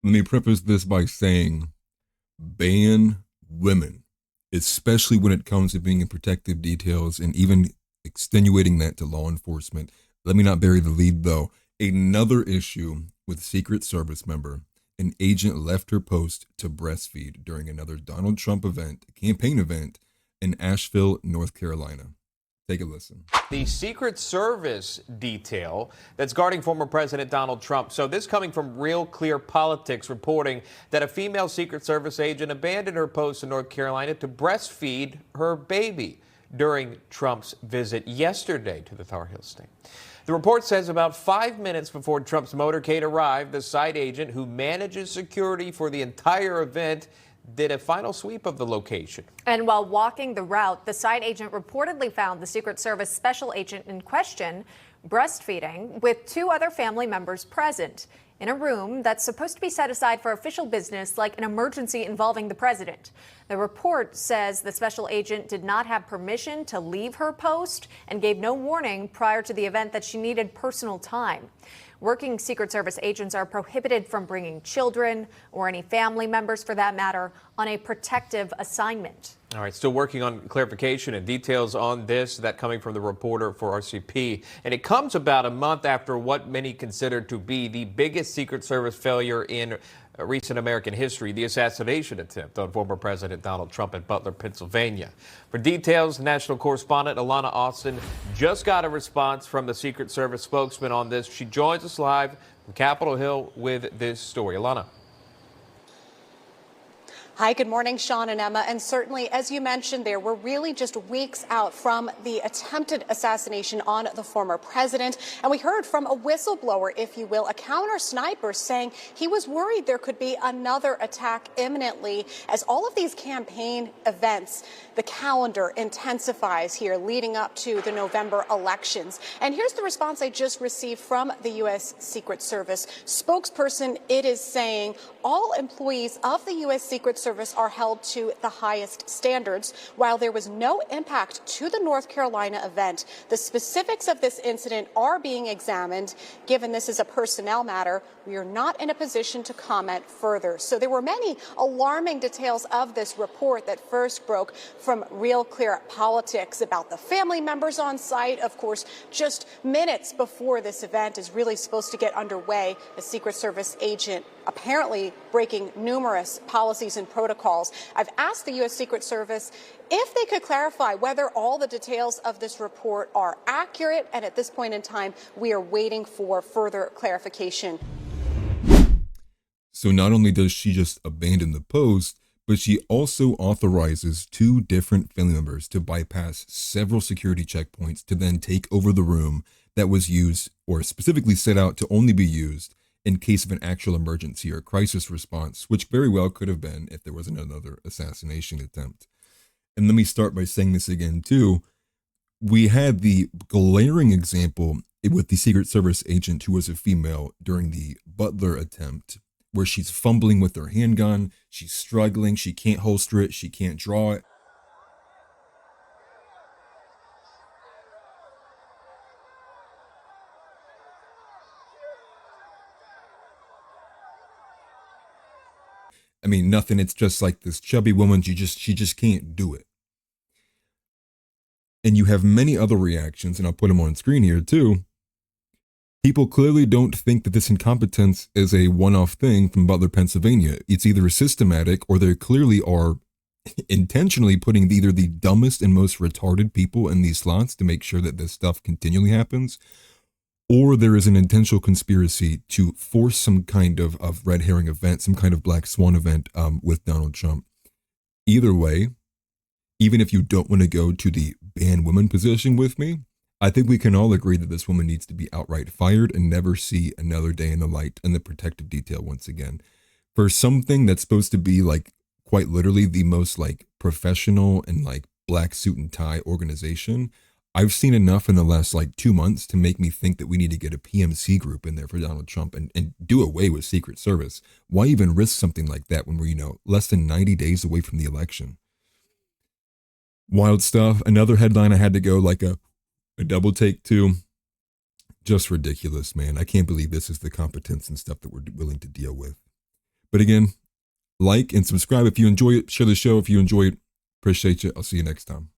Let me preface this by saying ban women, especially when it comes to being in protective details and even extenuating that to law enforcement. Let me not bury the lead though. Another issue with Secret Service member, an agent left her post to breastfeed during another Donald Trump event, campaign event in Asheville, North Carolina. Take a listen. The Secret Service detail that's guarding former President Donald Trump. So this coming from Real Clear Politics reporting that a female Secret Service agent abandoned her post in North Carolina to breastfeed her baby during Trump's visit yesterday to the Tar Heel state. The report says about 5 minutes before Trump's motorcade arrived, the site agent who manages security for the entire event did a final sweep of the location. And while walking the route, the site agent reportedly found the Secret Service special agent in question breastfeeding with two other family members present in a room that's supposed to be set aside for official business like an emergency involving the president. The report says the special agent did not have permission to leave her post and gave no warning prior to the event that she needed personal time. Working Secret Service agents are prohibited from bringing children or any family members, for that matter, on a protective assignment. All right, still working on clarification and details on this, that coming from the reporter for RCP. And it comes about a month after what many consider to be the biggest Secret Service failure in recent American history, the assassination attempt on former President Donald Trump in Butler, Pennsylvania. For details, national correspondent Alana Austin just got a response from the Secret Service spokesman on this. She joins us live from Capitol Hill with this story. Alana. Hi, good morning, Sean and Emma. And certainly, as you mentioned there, we're really just weeks out from the attempted assassination on the former president. And we heard from a whistleblower, if you will, a counter sniper, saying he was worried there could be another attack imminently as all of these campaign events, the calendar intensifies here leading up to the November elections. And here's the response I just received from the U.S. Secret Service spokesperson. It is saying all employees of the U.S. Secret Service are held to the highest standards. While there was no impact to the North Carolina event, the specifics of this incident are being examined. Given this is a personnel matter, we are not in a position to comment further. So there were many alarming details of this report that first broke from Real Clear Politics about the family members on site. Of course, just minutes before this event is really supposed to get underway, a Secret Service agent apparently breaking numerous policies and protocols. I've asked the U.S. Secret Service if they could clarify whether all the details of this report are accurate, and at this point in time, we are waiting for further clarification. So not only does she just abandon the post, but she also authorizes two different family members to bypass several security checkpoints to then take over the room that was used or specifically set out to only be used in case of an actual emergency or crisis response, which very well could have been if there wasn't another assassination attempt. And let me start by saying this again, too. We had the glaring example with the Secret Service agent who was a female during the Butler attempt, where she's fumbling with her handgun, she's struggling, she can't holster it, she can't draw it. I mean, nothing. It's just like this chubby woman. She just can't do it. And you have many other reactions, and I'll put them on screen here too. People clearly don't think that this incompetence is a one-off thing from Butler, Pennsylvania. It's either systematic or they clearly are intentionally putting either the dumbest and most retarded people in these slots to make sure that this stuff continually happens, or there is an intentional conspiracy to force some kind of red herring event, some kind of black swan event with Donald Trump. Either way, even if you don't want to go to the ban women position with me, I think we can all agree that this woman needs to be outright fired and never see another day in the light and the protective detail once again. For something that's supposed to be like quite literally the most like professional and like black suit and tie organization, I've seen enough in the last like 2 months to make me think that we need to get a PMC group in there for Donald Trump and do away with Secret Service. Why even risk something like that when we're, less than 90 days away from the election? Wild stuff. Another headline I had to go like a double take to. Just ridiculous, man. I can't believe this is the competence and stuff that we're willing to deal with. But again, like and subscribe if you enjoy it. Share the show if you enjoy it. Appreciate you. I'll see you next time.